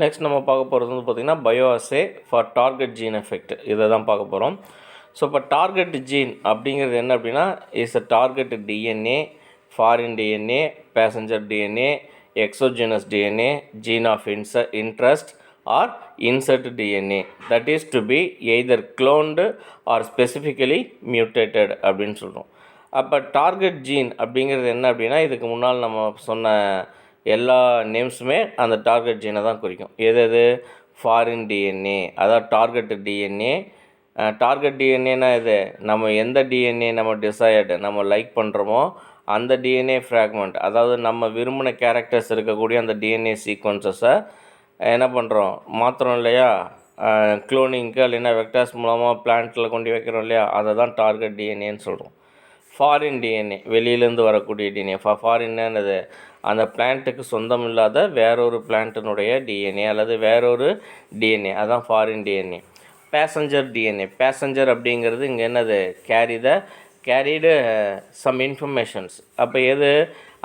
Next நம்ம பார்க்க போகிறது வந்து பார்த்திங்கன்னா bioassay for target gene effect இதை தான் பார்க்க போகிறோம். ஸோ இப்போ டார்கெட் ஜீன் அப்படிங்கிறது என்ன அப்படின்னா is a target DNA, foreign DNA, passenger DNA, exogenous DNA, gene of interest or insert DNA that is to be either cloned or specifically mutated அப்படின்னு சொல்கிறோம். அப்போ டார்கெட் ஜீன் அப்படிங்கிறது என்ன அப்படின்னா இதுக்கு முன்னால் நம்ம சொன்ன எல்லா நேம்ஸுமே அந்த டார்கெட் ஜீனை தான் குறிக்கும். எது ஃபாரின் டிஎன்ஏ, அதாவது டார்கெட் டிஎன்ஏ. டார்கெட் டிஎன்ஏனா இது நம்ம எந்த டிஎன்ஏ நம்ம டிசையர்டு நம்ம லைக் பண்ணுறோமோ அந்த டிஎன்ஏ ஃப்ராக்மெண்ட், அதாவது நம்ம விரும்பின கேரக்டர்ஸ் இருக்கக்கூடிய அந்த டிஎன்ஏ சீக்வன்சஸை என்ன பண்ணுறோம் மாற்றுறோம் இல்லையா, க்ளோனிங்க்கு இல்லைன்னா வெக்டார்ஸ் மூலமாக பிளான்ட்டில் கொண்டு வைக்கிறோம் இல்லையா, அதை தான் டார்கெட் டிஎன்ஏன்னு சொல்கிறோம். ஃபாரின் டிஎன்ஏ வெளியிலேருந்து வரக்கூடிய டிஎன்ஏ, ஃபாரின்னது அந்த பிளான்ட்டுக்கு சொந்தம் இல்லாத வேறொரு பிளான்ட்டினுடைய டிஎன்ஏ அல்லது வேறொரு டிஎன்ஏ, அதுதான் foreign DNA. Passenger DNA, passenger அப்படிங்கிறது இங்கே என்னது கேரிடு சம் இன்ஃபர்மேஷன்ஸ். அப்போ எது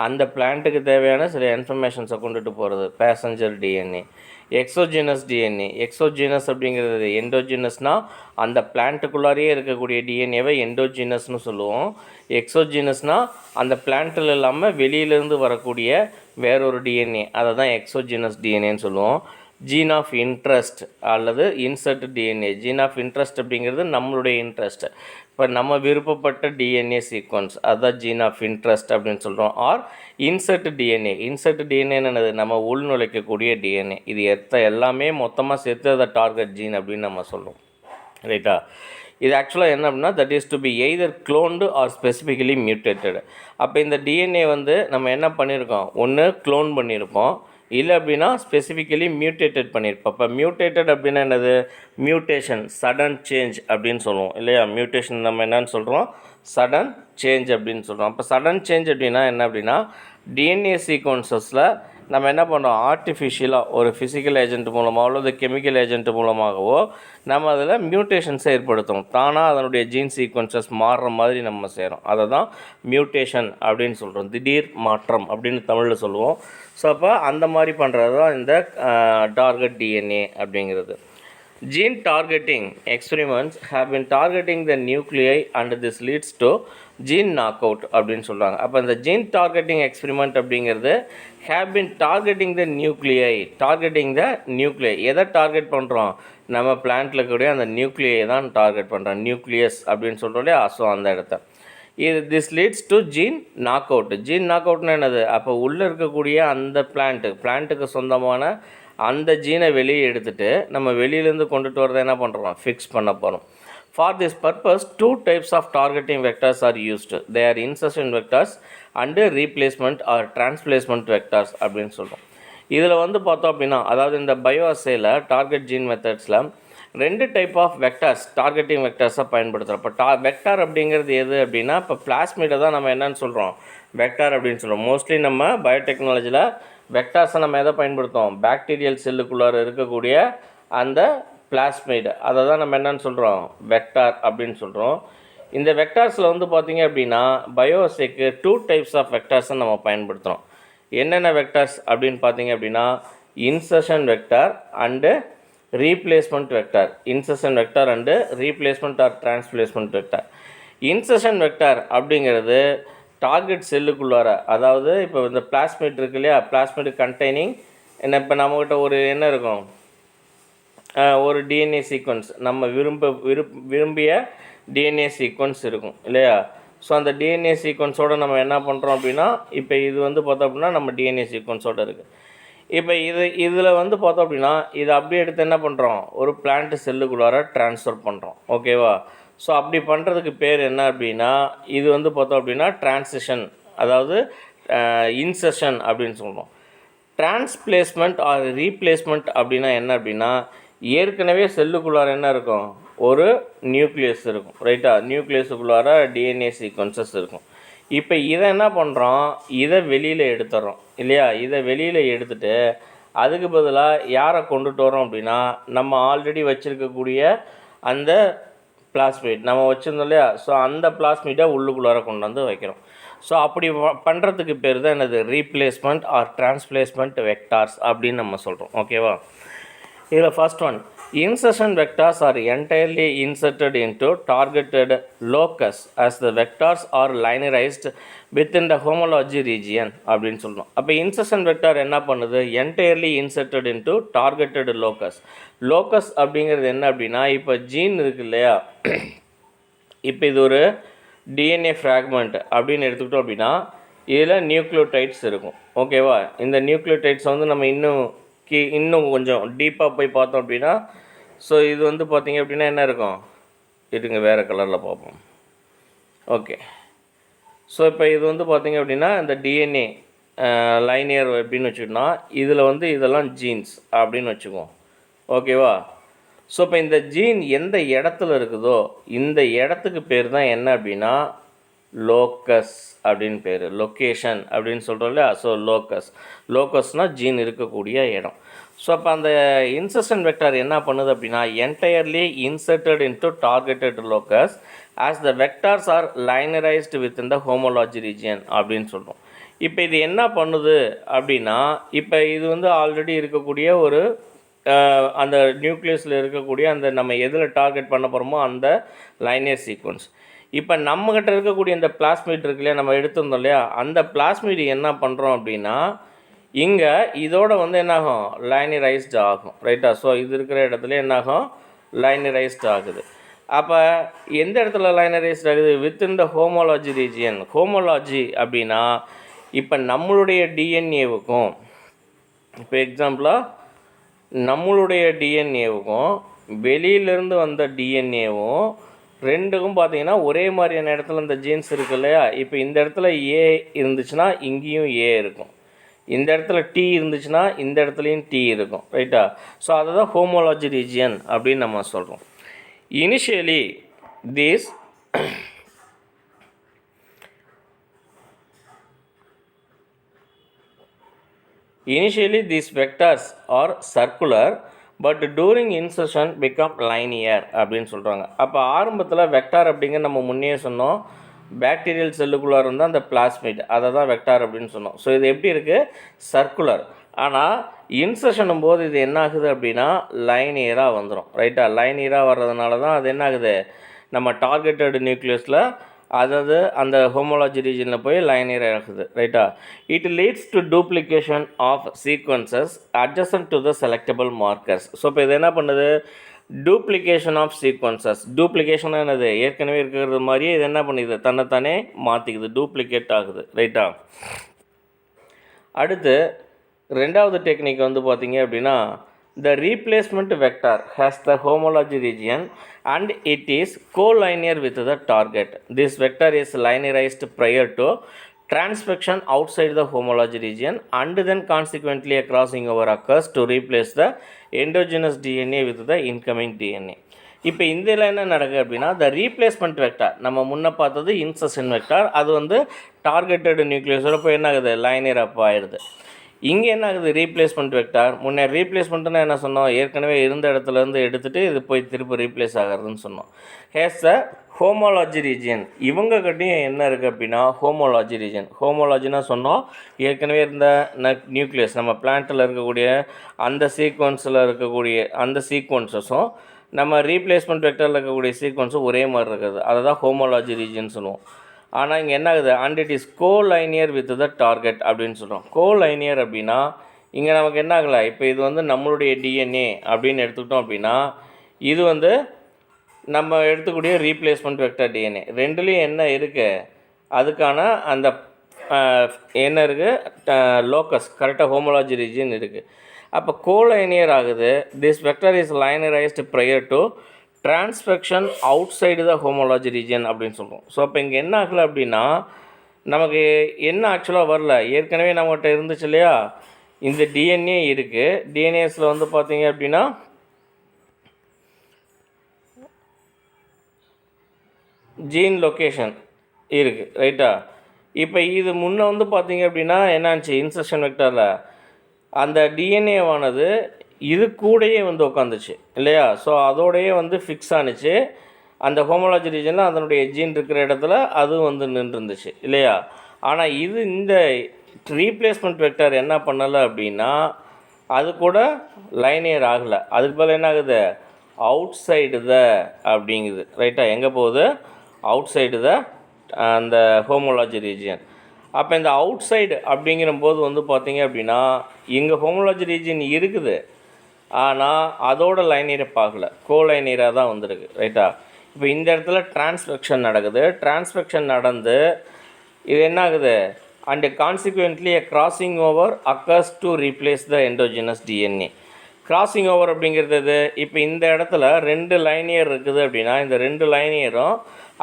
அந்த பிளான்ட்டுக்கு தேவையான சில இன்ஃபர்மேஷன்ஸை கொண்டுட்டு போகிறது passenger DNA. Exogenous DNA, exogenous அப்படிங்கிறது எண்டோஜினஸ்னால் அந்த பிளான்ட்டுக்குள்ளாரையே இருக்கக்கூடிய டிஎன்ஏவை எண்டோஜினஸ்னு சொல்லுவோம். எக்ஸோஜினஸ்னால் அந்த பிளான்ட்டில் இல்லாமல் வெளியிலேருந்து வரக்கூடிய வேறொரு டிஎன்ஏ, அதை தான் எக்ஸோஜினஸ் டிஎன்ஏன்னு சொல்லுவோம். ஜீன் ஆஃப் இன்ட்ரெஸ்ட் அல்லது insert DNA. Gene of interest அப்படிங்கிறது நம்மளுடைய இன்ட்ரெஸ்ட், இப்போ நம்ம விருப்பப்பட்ட டிஎன்ஏ சீக்வன்ஸ், அதுதான் ஜீன் ஆஃப் இன்ட்ரெஸ்ட் அப்படின்னு சொல்கிறோம். Or insert DNA. இன்சர்ட் டிஎன்ஏன்னு நம்ம உள்நுழைக்கக்கூடிய டிஎன்ஏ. இது எல்லாமே மொத்தமாக சேர்த்து அதை டார்கெட் ஜீன் அப்படின்னு நம்ம சொல்கிறோம். ரைட்டா? இது ஆக்சுவலாக என்ன அப்படின்னா that is to be either cloned or specifically mutated. அப்போ இந்த டிஎன்ஏ நம்ம என்ன பண்ணியிருக்கோம், ஒன்று க்ளோன் பண்ணியிருப்போம், இல்லை அப்படின்னா ஸ்பெசிஃபிக்கலி மியூட்டேட்டட் பண்ணியிருப்போம். இப்போ மியூட்டேட்டட் அப்படின்னா என்னது, மியூட்டேஷன் சடன் சேஞ்ச் அப்படின்னு சொல்லுவோம் இல்லையா. மியூட்டேஷன் நம்ம என்னன்னு சொல்கிறோம், சடன் சேஞ்ச் அப்படின்னு சொல்கிறோம். அப்போ சடன் சேஞ்ச் அப்படின்னா என்ன அப்படின்னா டிஎன்ஏ சீக்வன்சஸில் நம்ம என்ன பண்ணுறோம், ஆர்டிஃபிஷியலாக ஒரு ஃபிசிக்கல் ஏஜென்ட் மூலமாகவோ அல்லது கெமிக்கல் ஏஜென்ட் மூலமாகவோ நம்ம அதில் மியூட்டேஷன்ஸை ஏற்படுத்தும். தானாக அதனுடைய ஜீன் சீக்வன்சஸ் மாறுற மாதிரி நம்ம செய்கிறோம். அதை தான் மியூட்டேஷன் அப்படின்னு சொல்கிறோம், திடீர் மாற்றம் அப்படின்னு தமிழில் சொல்லுவோம். ஸோ அப்போ அந்த மாதிரி பண்ணுறது தான் இந்த டார்கெட் டிஎன்ஏ அப்படிங்கிறது. Gene targeting experiments have been targeting the nuclei and this leads to gene knockout அப்படின்னு சொல்கிறாங்க. அப்போ இந்த ஜீன் டார்கெட்டிங் எக்ஸ்பெரிமெண்ட் அப்படிங்கிறது have been targeting the nuclei, எதை டார்கெட் பண்ணுறோம், நம்ம பிளான்ட்டில் இருக்கக்கூடிய அந்த நியூக்ளியை தான் டார்கெட் பண்ணுறோம், நியூக்ளியஸ் அப்படின்னு சொல்கிறோம் இல்லையா. ஸோ அந்த இடத்த this leads to gene knockout. Gene நாக்அவுட்னா என்னது, அப்போ உள்ளே இருக்கக்கூடிய அந்த பிளான்ட்டுக்கு சொந்தமான அந்த ஜீனை வெளியே எடுத்துகிட்டு நம்ம வெளியிலேருந்து கொண்டுட்டு வரதை என்ன பண்ணுறோம், ஃபிக்ஸ் பண்ண போகிறோம். For this purpose 2 types of targeting vectors are used. They are insertion vectors and replacement or transplacement vectors அப்படின்னு சொல்கிறோம். இதில் பார்த்தோம் அப்படின்னா அதாவது இந்த பயோஅசேல டார்கெட் ஜீன் மெத்தட்ஸில் 2 டைப் ஆஃப் வெக்டர்ஸ் டார்கெட்டிங் வெக்டர்ஸை பயன்படுத்துகிறோம். இப்போ வெக்டார் அப்படிங்கிறது எது அப்படின்னா இப்போ பிளாஸ்மிடை தான் நம்ம என்னன்னு சொல்கிறோம், வெக்டார் அப்படின்னு சொல்கிறோம். மோஸ்ட்லி நம்ம பயோடெக்னாலஜியில் வெக்டார்ஸை நம்ம எதை பயன்படுத்துவோம், பாக்டீரியல் செல்லுக்குள்ளார இருக்கக்கூடிய அந்த பிளாஸ்மிட், அதை தான் நம்ம என்னன்னு சொல்கிறோம், வெக்டார் அப்படின்னு சொல்கிறோம். இந்த வெக்டார்ஸில் பார்த்திங்க அப்படின்னா பயோஅசேக்கு 2 types ஆஃப் வெக்டார்ஸை நம்ம பயன்படுத்துகிறோம். என்னென்ன வெக்டார்ஸ் அப்படின்னு பார்த்தீங்க அப்படின்னா insertion vector and replacement vector. Insertion vector and replacement or transplacement vector. Insertion vector அப்படிங்கிறது டார்கெட் செல்லுக்குள்ளார, அதாவது இப்போ இந்த பிளாஸ்மிட் இருக்கு இல்லையா, பிளாஸ்மிட் கண்டெய்னிங் என்ன, இப்போ நம்மக்கிட்ட ஒரு என்ன இருக்கும், ஒரு டிஎன்ஏ சீக்வன்ஸ், நம்ம விரும்பிய டிஎன்ஏ சீக்வன்ஸ் இருக்கும் இல்லையா. ஸோ அந்த டிஎன்ஏ சீக்வன்ஸோடு நம்ம என்ன பண்ணுறோம் அப்படின்னா இப்போ இது பார்த்தோம் அப்படின்னா நம்ம டிஎன்ஏ சீக்வன்ஸோடு இருக்குது. இப்போ இதில் பார்த்தோம் அப்படின்னா இதை அப்படியே எடுத்து என்ன பண்ணுறோம், ஒரு பிளான்ட் செல்லுக்குள்ளார ட்ரான்ஸ்ஃபர் பண்ணுறோம். ஓகேவா. ஸோ அப்படி பண்ணுறதுக்கு பேர் என்ன அப்படின்னா இது பார்த்தோம் அப்படின்னா டிரான்சிஷன், அதாவது இன்சர்ஷன் அப்படின்னு சொல்லுவோம். டிரான்ஸ்பிளேஸ்மெண்ட் ஆர் ரீப்ளேஸ்மெண்ட் அப்படின்னா என்ன அப்படின்னா ஏற்கனவே செல்லுக்குள்ளார என்ன இருக்கும், ஒரு நியூக்ளியஸ் இருக்கும் ரைட்டா, நியூக்ளியஸுக்குள்ளார டிஎன்ஏ சீக்வன்சஸ் இருக்கும். இப்போ இதை என்ன பண்ணுறோம், இதை வெளியில் எடுத்துடுறோம் இல்லையா. இதை வெளியில் எடுத்துகிட்டு அதுக்கு பதிலாக யாரை கொண்டுட்டு வரோம் அப்படின்னா நம்ம ஆல்ரெடி வச்சுருக்கக்கூடிய அந்த பிளாஸ்மிட் நம்ம வச்சுருந்தோம் இல்லையா. ஸோ அந்த பிளாஸ்மிட்டை உள்ளுக்குள்ளார கொண்டு வைக்கிறோம். ஸோ அப்படி பண்ணுறதுக்கு பேர் தான் என்னது ரீப்ளேஸ்மெண்ட் ஆர் டிரான்ஸ்பிளேஸ்மெண்ட் வெக்டார்ஸ் அப்படின்னு நம்ம சொல்கிறோம். ஓகேவா? இதில் first one, insertion vectors are entirely inserted into targeted locus as the vectors are linearized within the homology region அப்படின்னு சொல்கிறோம். அப்போ இன்சர்ஷன் வெக்டார் என்ன பண்ணுது? entirely inserted into targeted locus. locus அப்படிங்கிறது என்ன அப்படின்னா, இப்போ ஜீன் இருக்கு இல்லையா, இப்போ இது ஒரு டிஎன்ஏ ஃப்ராக்மெண்ட் அப்படின்னு எடுத்துக்கிட்டோம் அப்படின்னா இதில் நியூக்ளியோடைட்ஸ் இருக்கும். ஓகேவா? இந்த நியூக்ளியோடைட்ஸ் வந்து நம்ம இன்னும் கொஞ்சம் டீப்பாக போய் பார்த்தோம் அப்படின்னா, ஸோ இது வந்து பார்த்திங்க அப்படின்னா என்ன இருக்கும், இதுங்க வேறு கலரில் பார்ப்போம். ஓகே, ஸோ இப்போ இது வந்து பார்த்திங்க அப்படின்னா இந்த டிஎன்ஏ லைனியர் அப்படின்னு வச்சுக்கிட்டோம்னா இதில் வந்து இதெல்லாம் ஜீன்ஸ் அப்படின்னு வச்சுக்குவோம். ஓகேவா? ஸோ இப்போ இந்த ஜீன் எந்த இடத்துல இருக்குதோ இந்த இடத்துக்கு பேர் தான் என்ன அப்படின்னா லோக்கஸ் அப்படின்னு பேர், லொக்கேஷன் அப்படின்னு சொல்கிறோம் இல்லையா. ஸோ லோக்கஸ்னால் ஜீன் இருக்கக்கூடிய இடம். ஸோ அப்போ அந்த இன்சர்ஷன் வெக்டார் என்ன பண்ணுது அப்படின்னா entirely inserted into targeted locus as the vectors are linearised within the homology region அப்படின்னு சொல்கிறோம். இப்போ இது என்ன பண்ணுது அப்படின்னா, இப்போ இது வந்து ஆல்ரெடி இருக்கக்கூடிய ஒரு அந்த நியூக்ளியஸில் இருக்கக்கூடிய அந்த நம்ம எதில் டார்கெட் பண்ண போகிறோமோ அந்த லைனியர் சீக்வன்ஸ். இப்போ நம்மக்கிட்ட இருக்கக்கூடிய இந்த பிளாஸ்மிட் இருக்கு இல்லையா, நம்ம எடுத்திருந்தோம் இல்லையா, அந்த பிளாஸ்மிட் என்ன பண்ணுறோம் அப்படின்னா இங்கே இதோட வந்து என்னாகும், லைனரைஸ்டு ஆகும். ரைட்டா? ஸோ இது இருக்கிற இடத்துல என்னாகும், லைனரைஸ்டு ஆகுது. அப்போ எந்த இடத்துல லைனரைஸ்டு ஆகுது? Within the homology region. ஹோமோலாஜி அப்படின்னா இப்போ நம்மளுடைய டிஎன்ஏவுக்கும், இப்போ எக்ஸாம்பிளாக நம்மளுடைய டிஎன்ஏவுக்கும் வெளியிலேருந்து வந்த டிஎன்ஏவும் ரெண்டுக்கும் பார்த்தீங்கன்னா ஒரே மாதிரியான இடத்துல இந்த ஜீன்ஸ் இருக்கு இல்லையா. இப்போ இந்த இடத்துல ஏ இருந்துச்சுன்னா இங்கேயும் ஏ இருக்கும், இந்த இடத்துல டி இருந்துச்சுன்னா இந்த இடத்துலையும் டி இருக்கும். ரைட்டா? ஸோ அதை தான் ஹோமோலாஜி ரீஜியன் அப்படின்னு நம்ம சொல்கிறோம். Initially these vectors are circular but during insertion become linear அப்படின்னு சொல்கிறாங்க. அப்போ ஆரம்பத்தில் வெக்டார் அப்படிங்கிற நம்ம முன்னே சொன்னோம், பாக்டீரியல் செல்லுக்குள்ளார் இருந்தால் அந்த பிளாஸ்மிட், அதை தான் வெக்டார் அப்படின்னு சொன்னோம். ஸோ இது எப்படி இருக்குது, சர்க்குலர். ஆனால் இன்சர்ஷனும் போது இது என்ன ஆகுது அப்படின்னா லைனியராக வந்துடும். ரைட்டா? லைனியராக வர்றதுனால தான் அது என்ன ஆகுது, நம்ம டார்கெட்டட் நியூக்ளியஸில் அதாவது அந்த ஹோமோலாஜி ரீஜனில் போய் லைனியர் ஆகுது. ரைட்டா? It leads to duplication of sequences adjacent to the selectable markers. So இப்போ இது என்ன பண்ணுது, டூப்ளிகேஷன் ஆஃப் சீக்வன்சஸ். டூப்ளிகேஷன் என்னது, ஏற்கனவே இருக்கிறது மாதிரியே இது என்ன பண்ணுது, தன்னைத்தானே மாற்றிக்குது, டூப்ளிகேட் ஆகுது. ரைட்டா? அடுத்து ரெண்டாவது டெக்னிக் வந்து பார்த்தீங்க அப்படின்னா, the replacement vector has the homology region and it is collinear with the target. This vector is linearized prior to transfection outside the homology region and then consequently a crossing over occurs to replace the endogenous DNA with the incoming DNA. இப்போ இதில் என்ன நடக்குது அப்படின்னா, த replacement vector நம்ம முன்னே பார்த்தது insertion vector, அது வந்து டார்கெட்டட் நியூக்ளியஸோட போய் என்ன ஆகுது, லைனியர் அப் ஆகிடுது. இங்கே என்ன ஆகுது, ரீப்ளேஸ்மெண்ட் வெக்டார். முன்னே ரீப்ளேஸ்மெண்ட்னா என்ன சொன்னோம், ஏற்கனவே இருந்த இடத்துலேருந்து எடுத்துகிட்டு இது போய் திருப்பி ரீப்ளேஸ் ஆகிறதுன்னு சொன்னோம். Has the homology region. இவங்க கிட்டையும் என்ன இருக்குது அப்படின்னா ஹோமோலாஜி ரீஜன். ஹோமோலாஜினா சொன்னோம், ஏற்கனவே இருந்த நியூக்ளியஸ் நம்ம பிளான்ட்டில் இருக்கக்கூடிய அந்த சீக்வன்ஸில் இருக்கக்கூடிய அந்த சீக்வன்ஸஸும் நம்ம ரீப்ளேஸ்மெண்ட் வெக்டரில் இருக்கக்கூடிய சீக்வன்ஸும் ஒரே மாதிரி இருக்குது, அதை தான் ஹோமோலாஜி ரீஜன் சொல்லுவோம். ஆனால் இங்கே என்ன ஆகுது, and it is collinear with the target அப்படின்னு சொல்கிறோம். கோலைனியர் அப்படின்னா இங்கே நமக்கு என்ன ஆகலை, இப்போ இது வந்து நம்மளுடைய டிஎன்ஏ அப்படின்னு எடுத்துக்கிட்டோம் அப்படின்னா இது வந்து நம்ம எடுத்துக்கூடிய ரீப்ளேஸ்மெண்ட் வெக்டர் டிஎன்ஏ ரெண்டுலேயும் என்ன இருக்குது, அதுக்கான அந்த என்ன இருக்குது, லோக்கஸ் கரெக்டாக ஹோமோலாஜி ரீஜன் இருக்குது. அப்போ கோலைனியர் ஆகுது. This vector is linearised prior to transfection outside the homology region அப்படின்னு சொல்கிறோம். ஸோ அப்போ இங்கே என்ன ஆகலை அப்படின்னா நமக்கு என்ன ஆக்சுவலாக வரல, ஏற்கனவே நம்மகிட்ட இருந்துச்சு இல்லையா, இந்த டிஎன்ஏ இருக்குது. டிஎன்ஏஸில் வந்து பார்த்தீங்க அப்படின்னா ஜீன் லொக்கேஷன் இருக்குது. ரைட்டா? இப்போ இது முன்னே வந்து பார்த்தீங்க அப்படின்னா என்னாச்சு, இன்சர்ஷன் வெக்டரில் அந்த டிஎன்ஏவானது இது கூடயே வந்து உட்காந்துச்சு இல்லையா. ஸோ அதோடையே வந்து ஃபிக்ஸ் ஆணுச்சு அந்த ஹோமோலாஜி ரீஜனில், அதனுடைய ஜீன் இருக்கிற இடத்துல அதுவும் வந்து நின்றுருந்துச்சு இல்லையா. ஆனால் இந்த ரீப்ளேஸ்மெண்ட் வெக்டர் என்ன பண்ணலை அப்படின்னா அது கூட லைனியர் ஆகலை. அதுக்கு பதில் என்ன ஆகுது, அவுட் சைடு த அப்படிங்குது. ரைட்டா, எங்கே போகுது, அவுட் சைடு த அந்த ஹோமோலாஜி ரீஜியன். அப்போ இந்த அவுட் சைடு அப்படிங்கிற போது வந்து பார்த்திங்க அப்படின்னா இங்கே ஹோமோலாஜி ரீஜியன் இருக்குது, ஆனால் அதோட லைனியர் ஆகலை, கோலைனியராக தான் வந்திருக்கு. ரைட்டா, இப்போ இந்த இடத்துல டிரான்ஸ்ஃபெக்ஷன் நடக்குது. டிரான்ஸ்ஃபெக்ஷன் நடந்து இது என்ன ஆகுது, and consequently a crossing over occurs to replace the endogenous DNA. Crossing over அப்படிங்கிறது இப்போ இந்த இடத்துல 2 லைனியர் இருக்குது அப்படின்னா இந்த 2 லைனியரும்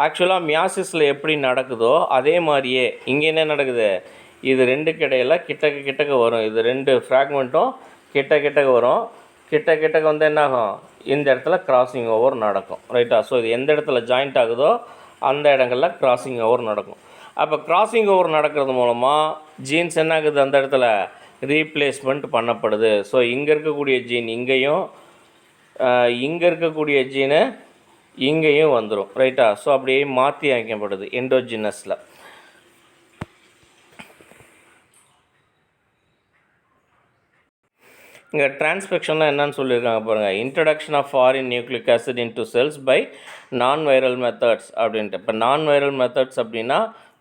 ஆக்சுவலாக மியாசிஸில் எப்படி நடக்குதோ அதே மாதிரியே இங்கே என்ன நடக்குது, இது 2க்கு இடையில் கிட்டக்க வரும். இது 2 ஃப்ராக்மெண்ட்டும் கிட்டக்க வரும். கிட்டக்க வந்து என்னாகும், இந்த இடத்துல கிராசிங் ஓவர் நடக்கும். ரைட்டா, ஸோ இது எந்த இடத்துல ஜாயிண்ட் ஆகுதோ அந்த இடங்களில் கிராசிங் ஓவர் நடக்கும். அப்போ கிராசிங் ஓவர் நடக்கிறது மூலமாக ஜீன்ஸ் என்ன ஆகுது, அந்த இடத்துல ரீப்ளேஸ்மெண்ட் பண்ணப்படுது. ஸோ இங்கே இருக்கக்கூடிய ஜீன் இங்கேயும், இங்கே இருக்கக்கூடிய ஜீனு இங்கேயும் வந்துடும். ரைட்டா, ஸோ அப்படியே மாற்றி அமைக்கப்படுது எண்டோஜினஸில். இங்கே டிரான்ஸ்ஃபெக்ஷன்லாம் என்னன்னு சொல்லியிருக்காங்க பாருங்கள். Introduction of foreign nucleic acid into cells by non viral methods அப்படின்ட்டு. இப்போ நான் வைரல் மெத்தட்ஸ் அப்படின்னா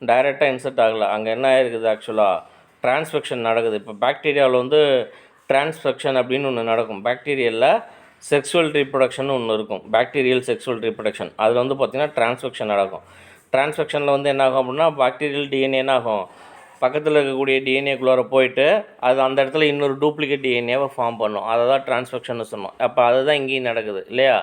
டைரெக்டாக இன்செர்ட் ஆகலை, அங்கே என்ன ஆயிருக்குது, ஆக்சுவலாக டிரான்ஸ்ஃபெக்ஷன் நடக்குது. இப்போ பாக்டீரியாவில் வந்து டிரான்ஸ்ஃபெக்ஷன் அப்படின்னு ஒன்று நடக்கும். பாக்டீரியாவில் செக்ஸுவல் ரீப்ரொடக்ஷன் ஒன்று இருக்கும், பாக்டீரியல் செக்ஸுவல் ரீப்ரொடக்ஷன். அதில் வந்து பார்த்திங்கன்னா டிரான்ஸ்ஃபெக்ஷன் நடக்கும். டிரான்ஸ்ஃபெக்ஷனில் வந்து என்ன ஆகும் அப்படின்னா பாக்டீரியல் டிஎன்ஏ என்ன ஆகும், பக்கத்தில் இருக்கக்கூடிய டிஎன்ஏக்குள்ளார போயிட்டு அது அந்த இடத்துல இன்னொரு டூப்ளிகேட் டிஎன்ஏவை ஃபார்ம் பண்ணும். அதை தான் டிரான்ஸ்ஃபெக்ஷன் சொன்னோம். அப்போ அதுதான் இங்கேயும் நடக்குது இல்லையா.